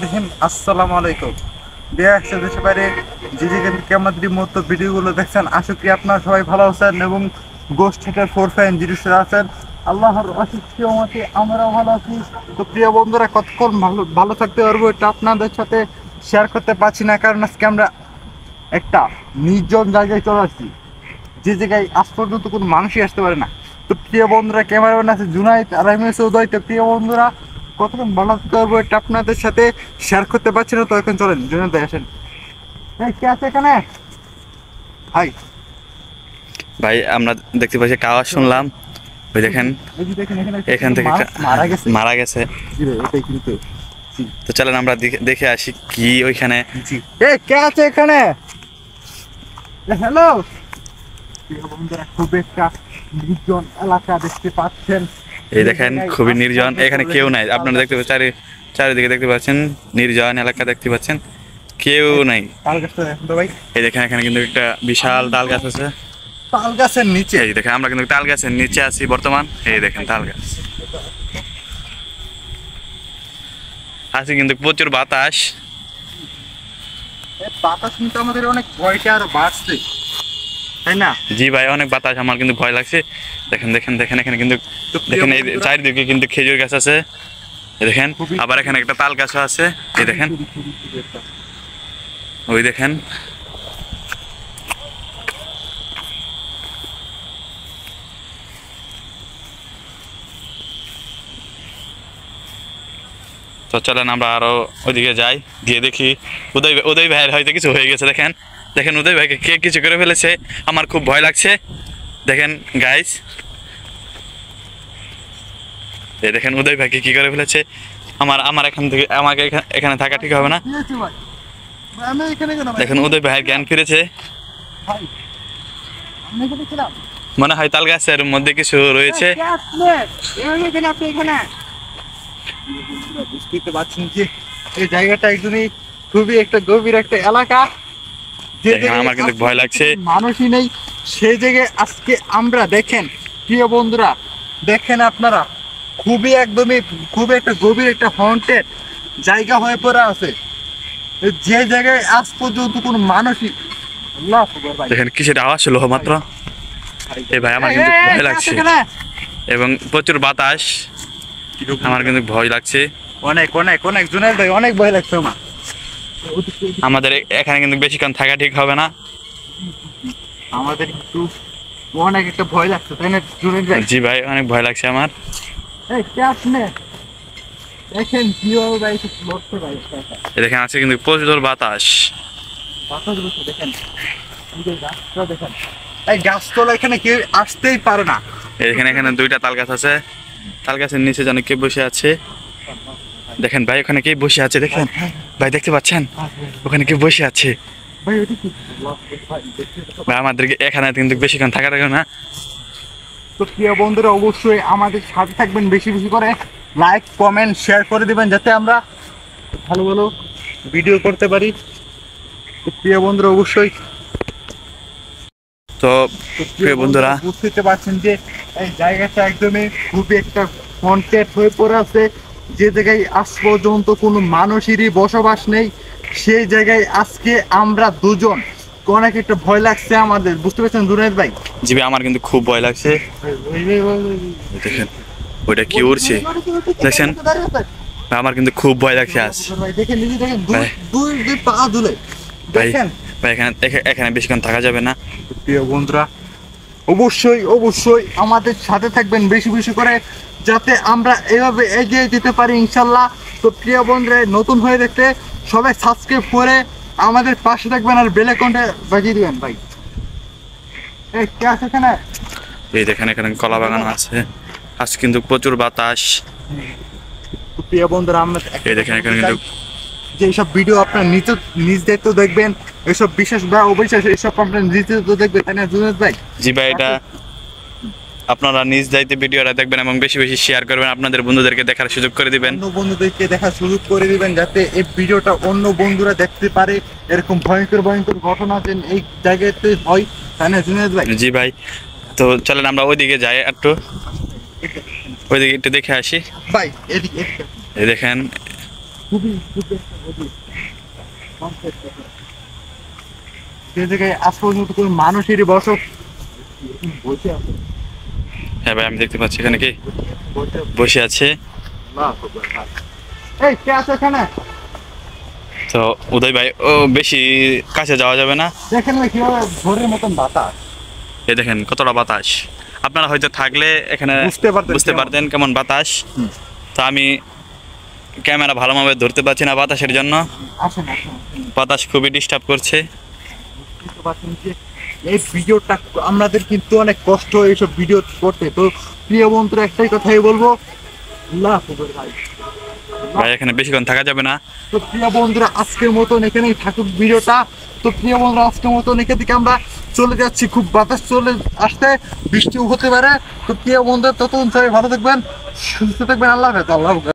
দেখেন আসসালামু আলাইকুম দেশের বাইরে যে যেখানে আমাদের মতো ভিডিওগুলো দেখছেন আশা করি আপনারা সবাই ভালো আছেন এবং গোস্ট থিয়েটার 4 ফ্যান জিরোসে আছেন। আল্লাহর অশেষ রহমতে আমরাও ভালো আছি। তো প্রিয় বন্ধুরা কতক্ষণ ভালো থাকতে পারবো এটা আপনাদের সাথে শেয়ার করতে পারছি না, কারণ আজকে আমরা একটা নির্জন জায়গায় চলে আসছি যে জায়গায় আজ পর্যন্ত কোনো মানুষই আসতে পারে না। তো প্রিয় বন্ধুরা ক্যামেরাম্যান আছে জুনাইদ আর আমি উদয়। তো প্রিয় বন্ধুরা কতক্ষণ ভালো করবো এটা আপনাদের সাথে শেয়ার করতে পারছি না। তো এখন চলেন জুনাইদ আসেন। কে আছে এখানে? ভাই আমরা দেখতে পাচ্ছি একটা আওয়াজ শুনলাম, ওই দেখেন এখান থেকে মারা গেছে। তো চলেন আমরা দেখে আসি কি ওইখানে কে আছে এখানে। হ্যালো বন্ধুরা, খুব একটা নির্জন এলাকা দেখতে পাচ্ছেন। এই দেখেন খুবই নির্জন, এখানে কেউ নাই। আপনারা দেখতে পাচ্ছেন চারিদিকে দেখতে পাচ্ছেন নির্জন এলাকা দেখতে পাচ্ছেন, কেউ নাই। এই দেখেন এখানে কিন্তু একটা বিশাল তাল গাছ আছে, তাল গাছের নিচে। এই দেখেন আমরা কিন্তু তাল গাছের নিচে আছি বর্তমান। এই দেখেন তাল গাছ আছে, কিন্তু প্রচুর বাতাস। বাতাস কিন্তু আমাদের অনেক ভয়টা আরো বাড়ছে, তাই না? জি ভাই অনেক বাতাস, আমার কিন্তু ভয় লাগছে। দেখেন দেখেন দেখেন এখানে কিন্তু দেখেন এই চারিদিকে কিন্তু খেজুর গাছ আছে। দেখেন আবার এখানে একটা তাল গাছও আছে। এই দেখেন ওই দেখেন তো চলেন আমরা আরো ওইদিকে যাই, গিয়ে দেখি উদয় ভাইয়ের হয়তো কিছু হয়ে গেছে। দেখেন দেখেন উদয় ভাইকে কে কিছু করে ফেলেছে, আমার খুব ভয় লাগছে। দেখেন গাইস, এই দেখেন উদয় ভাইকে কি করে ফেলেছে। আমার এখান থেকে আমাকে এখানে থাকা ঠিক হবে না। দেখেন উদয় ভাইয়ের জ্ঞান ফিরেছে, মনে হয় তাল গাছের মধ্যে কিছু রয়েছে। বুঝতে পারছেন যে এই জায়গাটা একদমই খুবই একটা গভীর একটা এলাকা, আমার কিন্তু ভয় লাগছে, মানুষই নেই সেই জায়গায় আজকে আমরা। দেখেন প্রিয় বন্ধুরা, দেখেন আপনারা খুবই একটা গভীর একটা হন্টেড জায়গা হয়ে পড়ে আছে, যে জায়গায় আজ পর্যন্ত কোনো মানুষই। দেখেন কিসের আওয়াজ হলো মাত্র। এই ভাই আমার কিন্তু ভয় লাগছে এবং প্রচুর বাতাস, আমার কিন্তু ভয় লাগছে অনেক অনেক অনেক। জুনাইদ ভাই অনেক ভয় লাগছে আমার। আমাদের এখানে কিন্তু বেশিক্ষণ থাকা ঠিক হবে না, আমাদের কিন্তু অনেক একটা ভয় লাগছে, তাই না জুনাইদ ভাই? জি ভাই অনেক ভয় লাগছে আমার। দেখেন দেখেন আছে কিন্তু প্রচুর বাতাস। এই গাছতলা এখানে কেউ আসতেই পারে না। এখানে দুইটা তাল গাছ আছে, তাল গাছের নিচে যেন কে বসে আছে। দেখেন ভাই ওখানে কে বসে আছে, দেখেন ভাই দেখতে পাচ্ছেন ওখানে কে বসে আছে। ভাই আমাদেরকে এখানে কিন্তু বেশিক্ষণ থাকা যাবে না। তো প্রিয় বন্ধুরা অবশ্যই আমাদের সাথে থাকবেন, বেশি বেশি করে লাইক কমেন্ট শেয়ার করে দিবেন যাতে আমরা ভালো ভালো ভিডিও করতে পারি। তো প্রিয় বন্ধুরা অবশ্যই তো প্রিয় বন্ধুরা বুঝতে পারছেন যে এই জায়গাটা একদমই খুবই একটা কন্টেন্ট হয়ে পড়ে আছে, যে জায়গায় আজ পর্যন্ত কোনো মানুষেরই বসবাস নেই। সেই জায়গায় আজকে আমরা দুজন অনেক একটা ভয় লাগছে আমাদের, বুঝতে পারছেন জুনাইদ ভাই? জি ভাই আমার কিন্তু খুব ভয় লাগছে। দেখেন ওইটা কি উড়ছে, দেখছেন আমার কিন্তু খুব ভয় লাগছে আজ। ভাই এখানে বেশিক্ষণ থাকা যাবে না। প্রিয় বন্ধুরা অবশ্যই অবশ্যই আমাদের সাথে থাকবেন বেশি বেশি করে, যাতে আমরা এভাবে এগিয়ে যেতে পারি ইনশাল্লাহ। তো প্রিয় বন্ধুরা নতুন হয়ে দেখতে সবাই সাবস্ক্রাইব করে আমাদের পাশে থাকবেন আর বেল আইকনটা বাজিয়ে দিবেন। ভাই কে আছে এখানে? এই দেখেন এখানে কলা বাগান আছে, আজ কিন্তু প্রচুর বাতাস। প্রিয় বন্ধুরা আমরা এই দেখেন এখানে কিন্তু যে এইসব ভিডিও আপনার নিজ দায়িত্ব দেখবেন, এসব বিশেষ বা অবিশেষ এইসব আপনার নিজ দায়িত্ব দেখবেন, তাই না জুনাইদ ভাই? জি ভাই এটা আপনারা নিজ দায়িত্বে ভিডিওটা দেখবেন এবং বেশি বেশি শেয়ার করবেন, আপনাদের বন্ধুদেরকে দেখার সুযোগ করে দিবেন। অন্য বন্ধুদেরকে দেখার সুযোগ করে দিবেন, যাতে এই ভিডিওটা অন্য বন্ধুরা দেখতে পারে। এরকম ভয়ঙ্কর ভয়ঙ্কর ঘটনা যেন এই জায়গাতে হয়, তাই না জুনায়েদ ভাই? জি ভাই, তো চলেন আমরা ওইদিকে যাই, একটু ওইদিকে একটু দেখে আসি। ভাই এদিকে এদিকে। এই দেখেন খুবই খুবই একটা গভীর যে জায়গায় আজ পর্যন্ত কোনো মানুষেরই বসত বসে আছে। হ্যাঁ ভাই, আমি দেখতে পাচ্ছি এখানে কি বসে বসে আছে। এই কে আছে এখানে? তো উদয় ভাই, ও বেশি কাছে যাওয়া যাবে না। দেখেন না কিভাবে ঝড়ের মতন বাতাস। এই দেখেন কতটা বাতাস, আপনারা হয়তো থাকলে এখানে বুঝতে পারতেন কেমন বাতাস। তো আমি ক্যামেরা ভালোভাবে ধরতে পারছি না বাতাসের জন্য, আসেন আসেন। বাতাস খুবই ডিস্টার্ব করছে। বুঝতে পারছেন যে এই ভিডিওটা আমাদের কিন্তু অনেক কষ্ট এইসব ভিডিও করতে। তো প্রিয় বন্ধুরা একটাই কথাই বলবো, আল্লাহ হাফেজ ভাই। ভাই এখানে বেশিক্ষণ থাকা যাবে না। তো প্রিয় বন্ধুরা আজকের মতন এখানেই থাকুক ভিডিওটা। তো প্রিয় বন্ধুরা আজকের মতন এখান থেকে আমরা চলে যাচ্ছি, খুব বাতাস চলে আসতে, বৃষ্টিও হতে পারে। তো প্রিয় বন্ধুরা ততক্ষণ সবাই ভালো থাকবেন, সুস্থ থাকবেন, আল্লাহ হাফেজ। আল্লাহ হাফেজ।